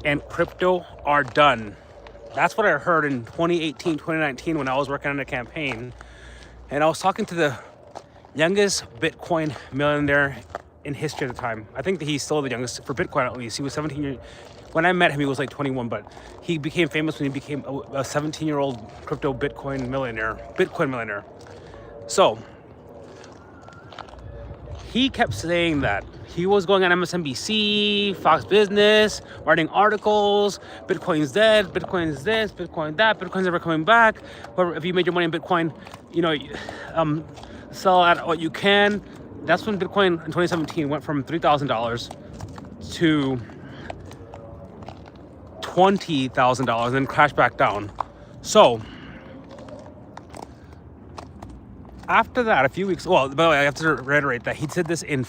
and crypto are done. That's what I heard in 2018, 2019 when I was working on a campaign. And I was talking to the youngest Bitcoin millionaire in history at the time. I think that he's still the youngest for Bitcoin at least. He was 17 years. When I met him, he was like 21, but he became famous when he became a 17-year-old crypto Bitcoin millionaire. So he kept saying that he was going on MSNBC, Fox Business, writing articles. Bitcoin's dead. Bitcoin's this. Bitcoin that. Bitcoin's never coming back. But if you made your money in Bitcoin, sell at what you can. That's when Bitcoin in 2017 went from $3,000 to $20,000 and then crashed back down. So after that, a few weeks, well, by the way, I have to reiterate that he said this and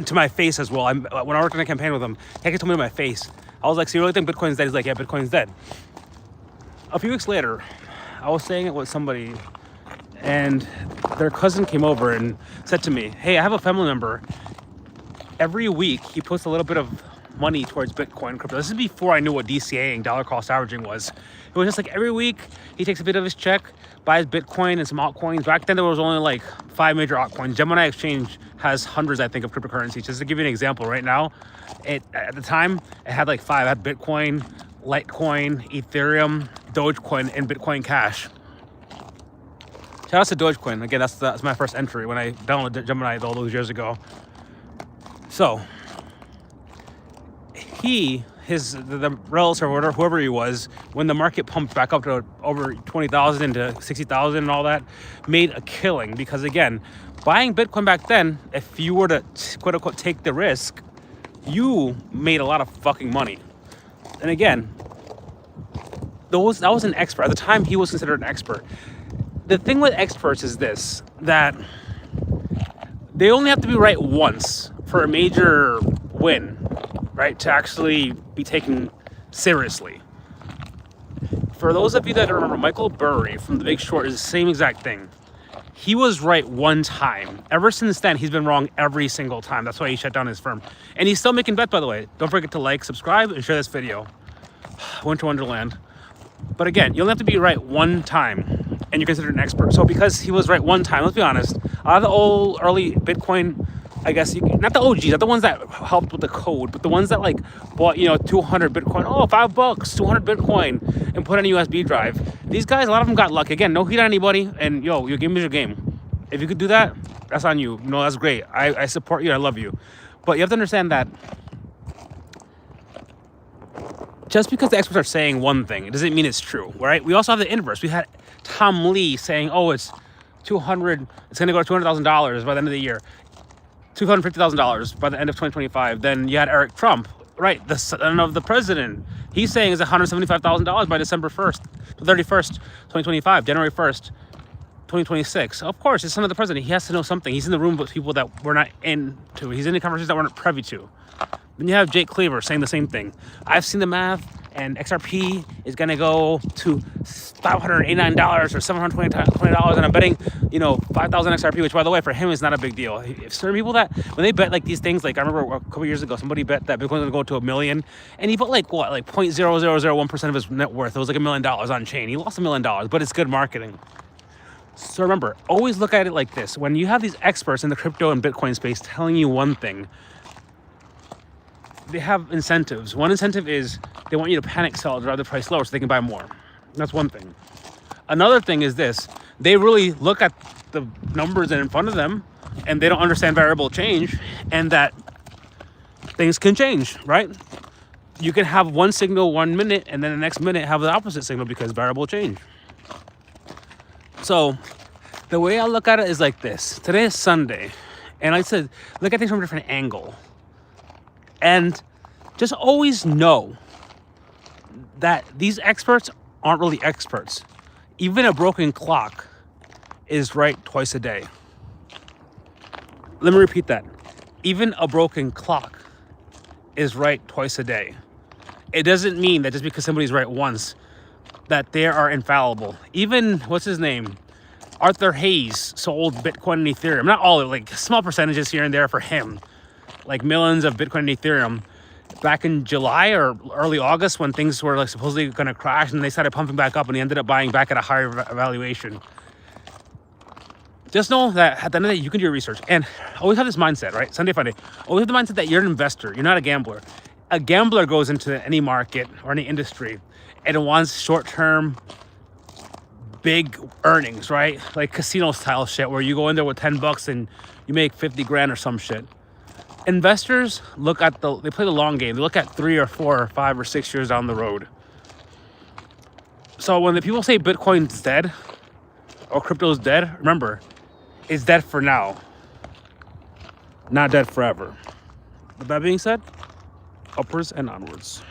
to my face as well. When I worked on a campaign with him, he actually told me to my face. I was like, so you really think Bitcoin's dead? He's like, yeah, Bitcoin's dead. A few weeks later, I was saying it with somebody, and their cousin came over and said to me, hey, I have a family member. Every week, he puts a little bit of money towards Bitcoin crypto. This is before I knew what DCAing, dollar cost averaging, was. It was just like every week, he takes a bit of his check, buys Bitcoin and some altcoins. Back then, there was only like 5 major altcoins. Gemini Exchange has hundreds, I think, of cryptocurrencies. Just to give you an example, right now, at the time, it had like 5. It had Bitcoin, Litecoin, Ethereum, Dogecoin, and Bitcoin Cash. Shout out to Dogecoin. Again, that's my first entry when I downloaded Gemini all those years ago. So the relative or whatever, whoever he was, when the market pumped back up to over 20,000 to 60,000 and all that, made a killing. Because again, buying Bitcoin back then, if you were to quote unquote take the risk, you made a lot of fucking money. And again, that was an expert. At the time, he was considered an expert. The thing with experts is this, that they only have to be right once for a major win, right, to actually be taken seriously. For those of you that don't remember, Michael Burry from The Big Short is the same exact thing. He was right one time. Ever since then, he's been wrong every single time. That's why he shut down his firm. And he's still making bets, by the way. Don't forget to like, subscribe, and share this video. Winter Wonderland. But again, you only have to be right one time, and you're considered an expert. So because he was right one time, let's be honest, a lot of the old early Bitcoin, I guess, not the OGs, not the ones that helped with the code, but the ones that like bought, 200 Bitcoin, $5, 200 Bitcoin, and put in a USB drive. These guys, a lot of them got lucky. Again, no heat on anybody, and your game is your game. If you could do that, that's on you. That's great. I support you. I love you. But you have to understand that just because the experts are saying one thing, it doesn't mean it's true, right? We also have the inverse. We had Tom Lee saying, it's going to go to $200,000 by the end of the year. $250,000 by the end of 2025. Then you had Eric Trump, right, the son of the president. He's saying it's $175,000 by December 1st, 31st, 2025, January 1st, 2026. Of course, he's son of the president. He has to know something. He's in the room with people that we're not into. He's in the conversations that we're not privy to. Then you have Jake Cleaver saying the same thing. I've seen the math, and XRP is going to go to $589 or $720, and I'm betting, 5,000 XRP, which, by the way, for him is not a big deal. If certain people that, when they bet like these things, like I remember a couple years ago, somebody bet that Bitcoin's going to go to $1 million, and he put like 0.0001% of his net worth. It was like $1 million on chain. He lost $1 million, but it's good marketing. So remember, always look at it like this. When you have these experts in the crypto and Bitcoin space telling you one thing, they have incentives. One incentive is they want you to panic sell to drive the price lower so they can buy more. That's one thing. Another thing is this. They really look at the numbers in front of them, and they don't understand variable change, and that things can change, right? You can have one signal 1 minute, and then the next minute have the opposite signal because variable change. So the way I look at it is like this. Today is Sunday, and I said, look at things from a different angle. And just always know that these experts aren't really experts. Even a broken clock is right twice a day. Let me repeat that. Even a broken clock is right twice a day. It doesn't mean that just because somebody's right once, that they are infallible. Even, what's his name? Arthur Hayes sold Bitcoin and Ethereum. Not all, like small percentages here and there for him. Like millions of Bitcoin and Ethereum. back in July or early August when things were like supposedly going to crash, and they started pumping back up, and he ended up buying back at a higher valuation. Just know that at the end of the day, you can do your research, and always have this mindset, right? Sunday, Friday, always have the mindset that you're an investor. You're not a gambler. A gambler goes into any market or any industry and wants short-term big earnings, right? Like casino style shit where you go in there with $10 and you make 50 grand or some shit. Investors look at they play the long game. They look at 3 or 4 or 5 or 6 years down the road. So when the people say Bitcoin's dead or crypto's dead, remember, it's dead for now, not dead forever. With that being said, upwards and onwards.